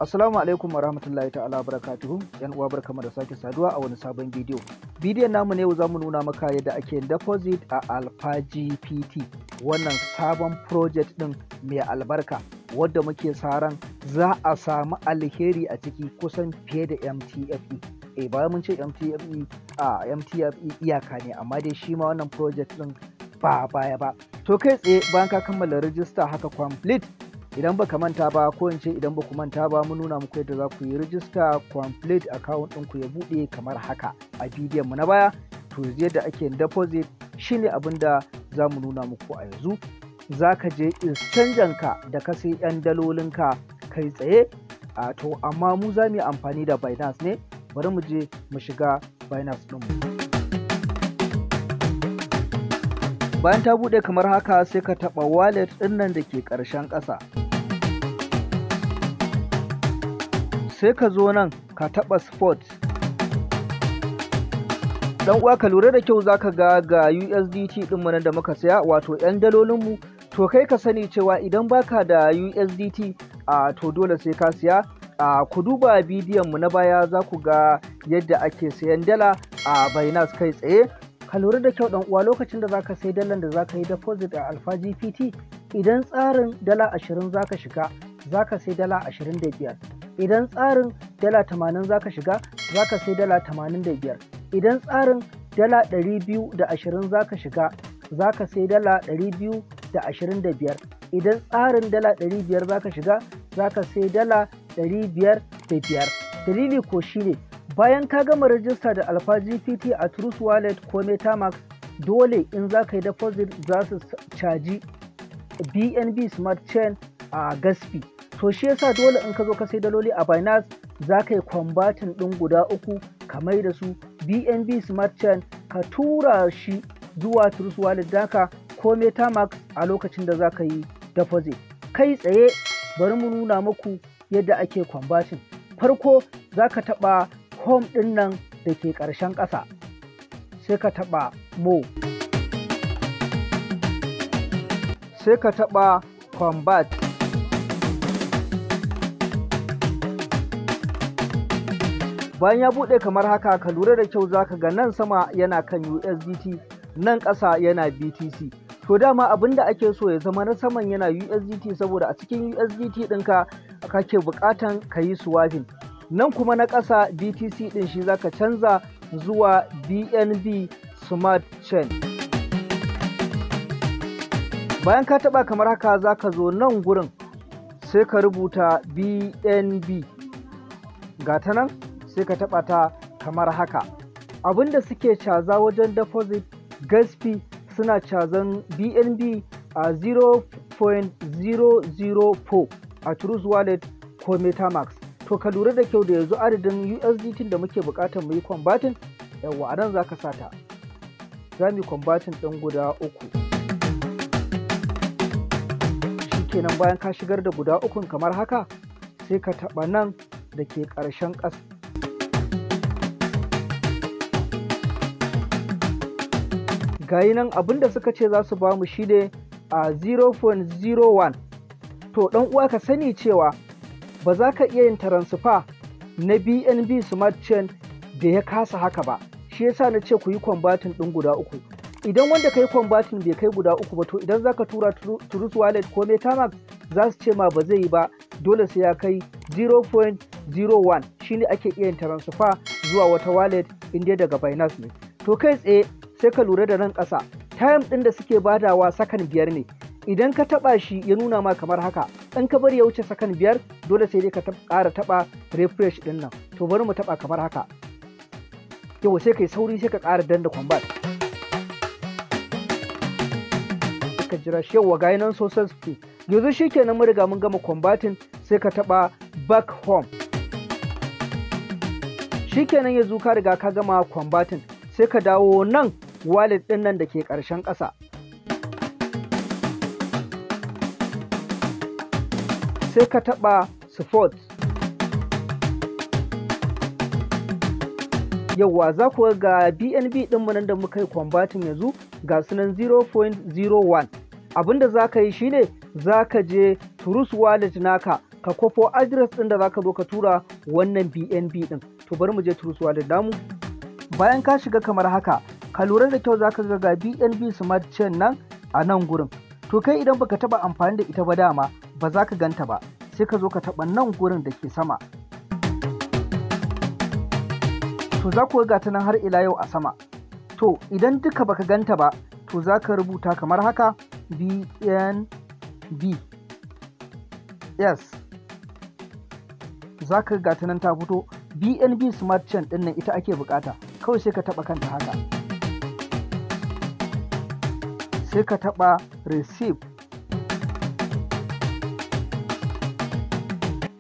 Assalamu alaikum warahmatullahi ta'ala barakatuhu. Yan uwa barkamu da sake saduwa a wani sabon bidiyo. Bidiyon namu ne yau zamu nuna maka yadda ake deposit a Alpha GPT. Wannan sabon project din mai albarka wadda muke sa ran za a samu alheri a ciki kusan fiye da MTFE. Bayan mun ce MTFE iyaka ne, amma dai shi ma wannan project din ba baya ba. To kai tsaye bayan ka kammala register haka complete, idan baka manta ba ko in ce idan baku manta ba mun nuna muku yadda za ku yi register complete account ɗinku ya buɗe kamar haka a bidiyon mu na baya. To yadda ake deposit shine abin da za mu nuna muku a yanzu. Za ka je exchange ka da ka sai yan dalolinka kai tsaye, to amma mu za mu yi amfani da Binance ne. Bari mu je mu shiga Binance ɗinmu. Bayan ta buɗe kamar haka sai ka taɓa wallet ɗin nan da ke ƙarshen ƙasa. Sai ka zo nan ka taɓa spot. Dan uwa ka lura da kyau zaka ga USDT ɗin mu nan da muka saya, wato 'yan dalolinmu. To kai ka sani cewa idan baka da USDT to dole sai ka siya. Ku duba bidiyon mu na baya za ku ga yadda ake sayan dala a Binance kai tsaye. Ka lura da kyau dan uwa, lokacin da zaka sai dalar da zaka yi deposit a Alpha GPT, idan tsarin dala 20 zaka shiga, zaka sai dala 25. Idan tsarin dala 80 zaka shiga, zaka sai dala 85. Idan tsarin dala 220 zaka shiga, zaka sai dala 225. Idan tsarin dala 500 zaka shiga, zaka sai dala 505. Dalili ko shine bayan ka gama rajista da Alpha GPT a Trust Wallet ko MetaMask, dole in za ka yi deposit za su caji BNB Smart Chain a gas fee. To shi yasa dole in ka zo ka sai daloli a Binance za ka yi converting ɗin guda uku ka mai da su BNB Smart Chain ka tura shi zuwa Trust Wallet daka ko MetaMask a lokacin da za ka yi deposit. Kai tsaye bari mu nuna muku yadda ake converting. Farko za ka taɓa home ɗin nan da ke ƙarshen ƙasa, sai ka taɓa mo, sai ka taɓa convert, bayan ya buɗe kamar haka ka lura da kyau zaka ga nan sama yana kan USDT, nan ƙasa yana BTC. To dama abin da ake so ya zama na saman yana USDT, saboda a cikin USDT ɗinka kake buƙatan ka yi swapping. Nan kuma na ƙasa BTC ɗin shi zaka canza zuwa BNB Smart Chain. Bayan ka taɓa kamar haka zaka zo nan gurin sai ka rubuta BNB, ga ta nan sai ka taɓa ta kamar haka. Abinda suke caza wajen deposit gas fee, suna cazan BNB a 0.004 a Trust Wallet ko MetaMask. To ka lura da kyau da yanzu adadin USDT da muke bukatar mu yi converting, yawa a nan za ka sata. Za mu yi converting ɗin guda uku. Shikenan bayan ka shigar da guda ukun kamar haka, sai ka taɓa nan da ke ƙarshen ƙasa. Gayi nan abinda suka ce za su ba mu shi ne a 0.01. To ɗan uwa ka sani cewa ba za ka iya yin transfer na BNB Smart Chain da ya kasa haka ba. Shi yasa na ce ku yi converting ɗin guda uku. Idan wanda ka yi converting bai kai guda uku ba, to idan za ka tura Trust Wallet ko MetaMask za su ce ma ba zai yi ba, dole sai ya kai 0.01 shine ake iya yin transfer zuwa wata wallet inda daga Binance ne. To kai tsaye sai ka lura da nan ƙasa, time ɗin da suke badawa sakan 5 ne. Idan ka taɓa shi ya nuna ma kamar haka, in ka bari ya wuce sakan 5 dole sai dai ka ƙara taɓa refresh ɗin nan. To bari mu taɓa kamar haka. Yau sai kai sauri sai ka ƙara danna convert. Ka jira shi, yawa ga nan successful. Yanzu shikenan mun riga mun gama converting, sai ka taɓa back home. Shikenan yanzu ka riga ka gama converting, sai ka dawo nan wallet ɗin nan da ke ƙarshen ƙasa. Sai ka taɓa support. Yawwa za ku ga BNB ɗinmu nan da muka yi converting yanzu ga sunan 0.01. Abinda za ka yi shine za ka je Trust Wallet naka ka kwafo address ɗin da zaka zo ka tura wannan BNB ɗin. To bari mu je Trust Wallet namu. Bayan ka shiga kamar haka, ka lura da kyau zaka ga BNB Smart Chain nan a nan gurin. To kai idan baka taba amfani da ita ba dama ba za ka ganta ba, sai ka zo ka taba nan gurin da ke sama. To za ku ga ta nan har ila yau a sama. To idan duka baka ganta ba, to za ka rubuta kamar haka BNB. Yes. Za ka ga ta nan ta fito. BNB Smart Chain ɗin nan ita ake bukata. Kawai sai ka taba kanta haka. Sai ka taba Receive.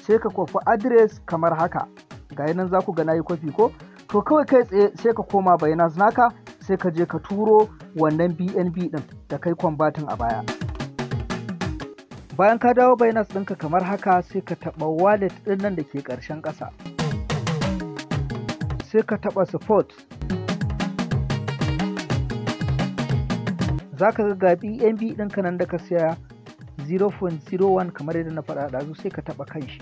Sai ka kwafi address kamar haka. Ga nan za ku ga na yi kwafi ko? To kawai kai tsaye sai ka koma Binance naka, sai ka je ka turo wannan BNB ɗin da kai kwambatin a baya. Bayan ka dawo Binance ɗinka kamar haka, sai ka taɓa wallet ɗin nan da ke ƙarshen ƙasa. Sai ka taɓa support. Za ka ga BNB ɗinka nan da ka siya 0.01 kamar yadda na faɗa ɗazu, sai ka taɓa kan shi.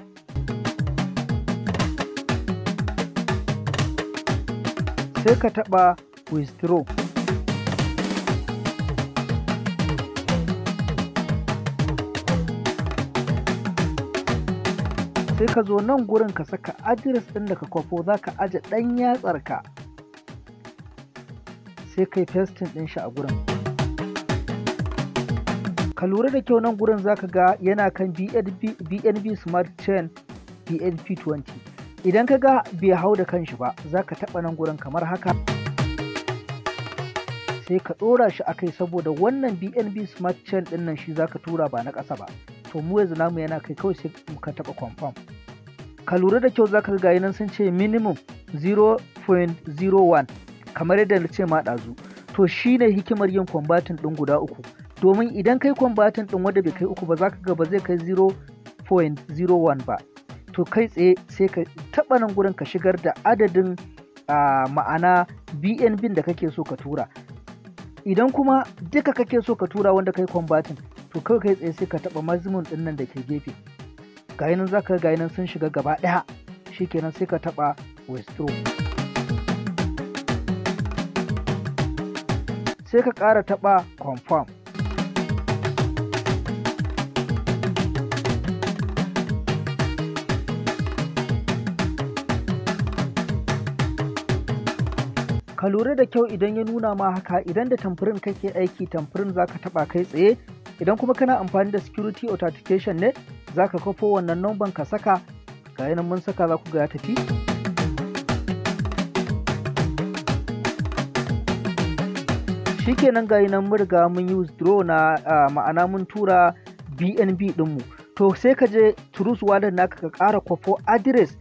Sai ka taɓa withdraw. Sai ka zo nan gurin ka saka address ɗin da ka kwafo, za ka aje ɗan yatsarka, sai kai pasting ɗin shi a gurin. Ka lura da kyau nan gurin za ka ga yana kan BNB Smart Chain BNP20. Idan ka ga bai hau da kanshi ba, za ka taɓa nan gurin kamar haka, sai ka ɗora shi a kai, saboda wannan BNB Smart Chain ɗin nan shi za ka tura ba na ƙasa ba. To mu yanzu namu yana kai, kawai sai ka taɓa confirm. Ka lura da kyau za ka ga nan sun ce minimum 0.01 kamar yadda na ce ma ɗazu. To shi ne hikimar yin kwambatin ɗin guda uku, domin idan kai kwambatin ɗin wanda bai kai uku ba, za ka ga ba zai kai 0.01 ba. To kai tsaye sai ka taɓa nan gurin ka shigar da adadin ma'ana BNB da kake so ka tura. Idan kuma duka kake so ka tura wanda kai kwambatin, to kawai kai tsaye sai ka taɓa maximum ɗin nan da ke gefe. Ga nan za ka ga nan sun shiga gaba ɗaya, shikenan sai ka taɓa withdraw. Sai ka ƙara taɓa confirm. Ka lura da kyau idan ya nuna ma haka, idan da tamfirin kake aiki, tamfirin za ka taɓa kai tsaye. Idan kuma kana amfani da security authentication ne, za ka kafo wannan numban ka saka. Ga yanan mun saka, za ku ga ya tafi. Shikenan ga yanan mun riga mun yi withdraw na ma'ana mun tura BNB ɗinmu. To sai ka je Trust Wallet naka ka ƙara kwafo address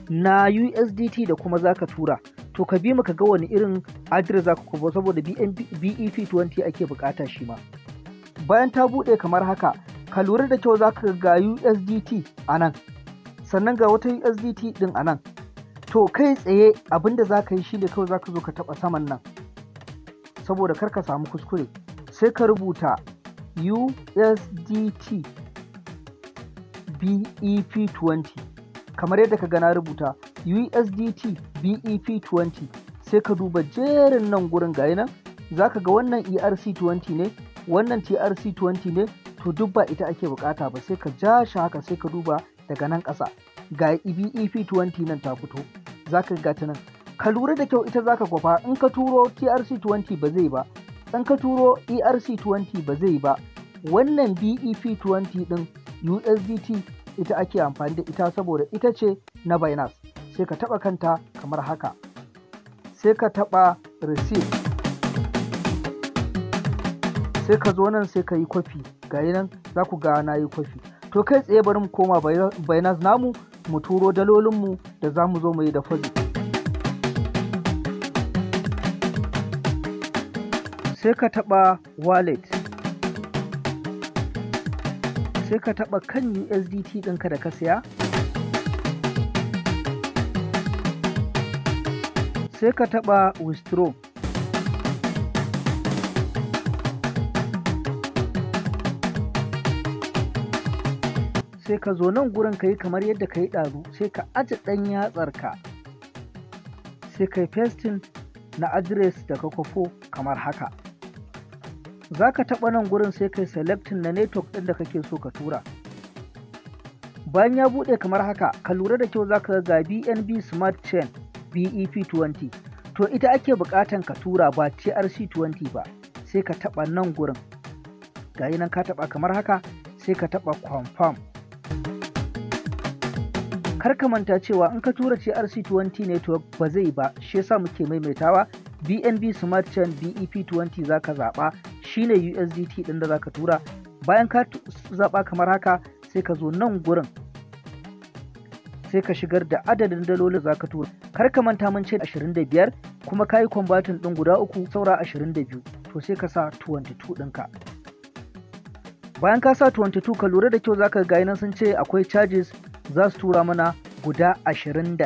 na USDT da kuma za ka tura. To ka bi mu ka ga wani irin address za ka kwafo, saboda BEP20 ake bukata shi ma. Bayan ta buɗe kamar haka, ka lura da kyau za ka ga USDT a nan, sannan ga wata USDT ɗin a nan. To kai tsaye abinda za ka yi shi ne kawai za ka zo ka taɓa saman nan, saboda kar ka samu kuskure. Sai ka rubuta USDT BEP20 kamar yadda ka gana rubuta USDT BEP20. Sai ka duba jerin nan gurin gayi nan, za ka ga wannan ERC20 ne, wannan TRC20 ne. To duk ba ita ake bukata ba, sai ka ja shi haka, sai ka duba daga nan ƙasa ga BEP20 nan ta fito, za ka ga ta nan. Ka lura da kyau, ita za ka kwafa. In ka turo TRC20 ba zai ba, in ka turo ERC20 ba zai ba. Wannan BEP20 ɗin USDT ita ake amfani da ita, saboda ita ce na Binance. Sai ka taɓa kanta kamar haka, sai ka taɓa receive. Sai ka zo nan sai ka yi kwafi. Ga nan za ku ga na yi kwafi. To kai tsaye bari mu koma Binance namu, mu turo dalolinmu da za mu zo mu yi deposit. Sai ka taɓa wallet. Sai ka taɓa kan USDT ɗinka da ka siya. Sai ka taɓa withdraw. sai ka zo nan gurin ka yi kamar yadda ka yi ɗazu, sai ka aje ɗan yatsarka, sai ka yi pasting na address da ka kwafo kamar haka. Za ka taɓa nan gurin sai ka yi selecting na network ɗin da kake so ka tura. Bayan ya buɗe kamar haka, ka lura da kyau za ka ga BNB Smart Chain BEP20, to ita ake buƙatan ka tura ba TRC20 ba. Sai ka taɓa nan gurin, gayi nan ka taɓa kamar haka, sai ka taɓa confirm. Kar ka manta cewa in ka tura TRC20 network ba zai ba, shi yasa muke maimaitawa. BNB Smart Chain BEP20 za ka zaɓa, shine USDT ɗin da za ka tura. Bayan ka zaɓa kamar haka, sai ka zo nan gurin, sai ka shigar da adadin dalolin za ka tura. Kar ka manta mun ce 25, kuma ka yi converting ɗin guda 3 saura 22, to sai ka sa 22 ɗinka. Bayan ka sa 22, ka lura da kyau za ka ga nan sun ce akwai charges, za su tura mana guda 21.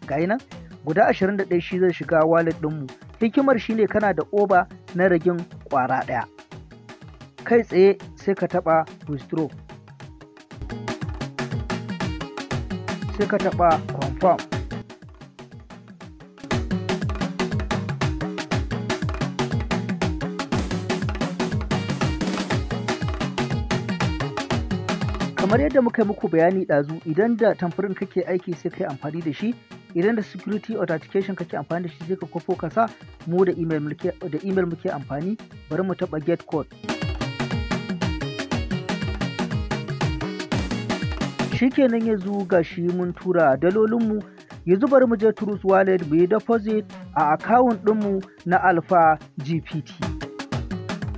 Ga nan guda 21 shi zai shiga wallet ɗinmu. Hikimar shine kana da oba na ragin ƙwara ɗaya. Kai tsaye sai ka taɓa withdraw, sai ka taɓa confirm. Kamar yadda muka yi muku bayani ɗazu, idan da tamfirin kake aiki sai ka yi amfani da shi, idan da security authentication kake amfani da shi sai ka kwafo ka sa. Mu da email muke amfani. Bari mu taɓa get code. Shikenan yanzu ga shi mun tura dalolinmu. Yanzu bari mu je Trust Wallet mu yi deposit a account ɗinmu na Alpha GPT.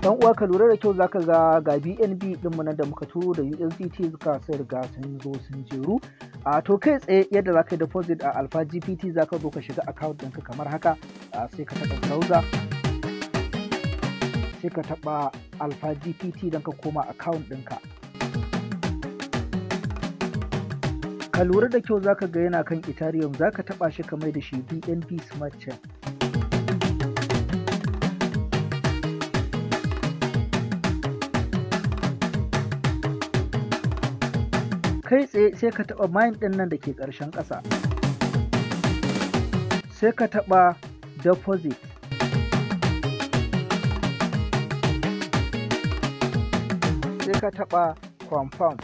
Dan uwa ka lura da kyau zaka ga BNB ɗinmu nan da muka turo da USDT suka sai riga sun zo sun jeru. To kai tsaye yadda zaka yi deposit a Alpha GPT, zaka zo ka shiga account ɗinka kamar haka, sai ka taɓa browser, sai ka taɓa Alpha GPT don ka koma account ɗinka. Ka lura da kyau zaka ga yana kan Ethereum, zaka taɓa shi ka mai da shi BNB Smart Chain. Kai tsaye sai ka taɓa mine ɗin nan da ke ƙarshen ƙasa, sai ka taɓa deposit, sai ka taɓa confirm,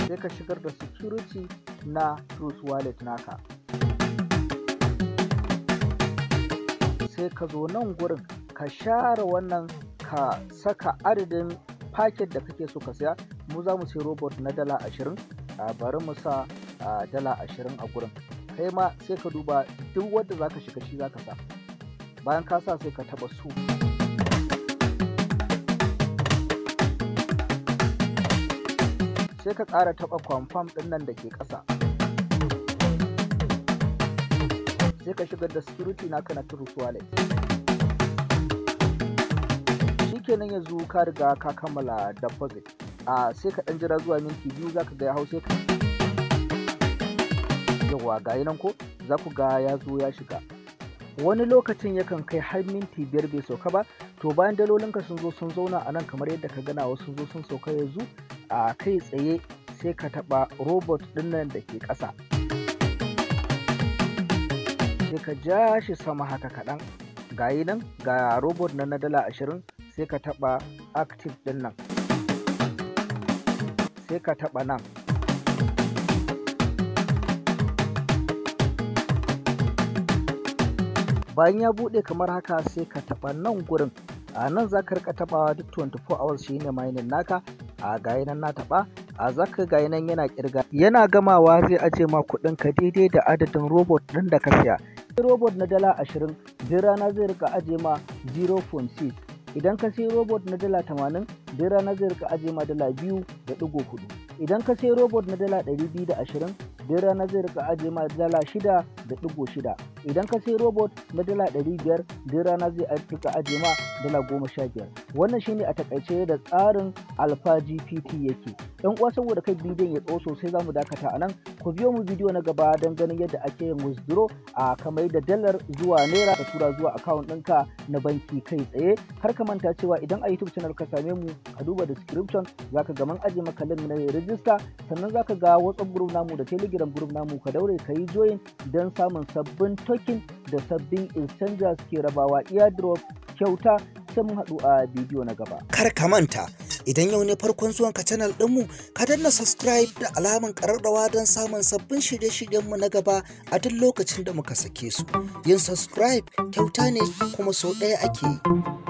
sai ka shigar da security na Trust Wallet naka, sai ka zo nan gurin ka share wannan, ka saka adadin packet da kake so ka saya. Mu za mu sai robot na $20, bari mu sa $20 a gurin. Kai ma sai ka duba duk wanda zaka shiga shi zaka sa. Bayan ka sa sai ka taba su, sai ka ƙara taba confirm ɗin nan da ke ƙasa, sai ka shigar da security naka na Trust Wallet. Shikenan yanzu ka riga ka kammala deposit. Sai ka ɗan jira zuwa minti 2, za ka ga ya hau, sai ka yawa ga nan ko za ku ga ya zo ya shiga. Wani lokacin yakan kai har minti 5 bai sauka ba. To bayan dalolinka sun zo sun zauna a nan kamar yadda ka gana wasu sun zo sun sauka yanzu, kai tsaye sai ka taɓa robot ɗin nan da ke ƙasa, sai ka ja shi sama haka kaɗan. Ga nan ga robot na $20, sai ka taɓa active ɗin nan, sai ka taɓa nan, bayan ya buɗe kamar haka sai ka taɓa nan gurin. Nan za ka rika taɓawa duk 24 hours, shi ne mining naka. Gayi nan na taɓa, za ka gayi nan yana ƙirga, yana gamawa zai aje ma kuɗin ka daidai da adadin robot ɗin da ka siya. Robot na $20 duk rana zai rika aje ma 0.6. Idan ka sai robot na $80 duk rana zai rika aje ma $2.4. Idan ka sai robot na $220 duk rana zai rika aje ma $6.4. 6. Idan ka sai robot na dala 500 duk rana zai ajiye ma dala 15. Wannan shine a takaice da tsarin Alpha GPT yake. Yan uwa, saboda kai bidiyon ya tsawo sosai zamu dakata anan. Ku biyo mu bidiyo na gaba don ganin yadda ake yin withdraw a kamar da dalar zuwa naira ka tura zuwa account ɗinka na banki kai tsaye. Har ka manta cewa idan a YouTube channel ka same mu ka duba description zaka ga mun aje maka link na register, sannan zaka ga WhatsApp group namu da Telegram group namu, ka daure ka yi join don samun sabbin token da sabbin exchangers ke rabawa airdrop kyauta. Sai mun haɗu a bidiyo na gaba. Kar ka manta, idan yau ne farkon zuwan ka channel ɗinmu, ka danna subscribe da alaman ƙararrawa don samun sabbin shirye-shiryenmu na gaba a duk lokacin da muka sake su. Yin subscribe kyauta ne kuma sau ɗaya ake yi.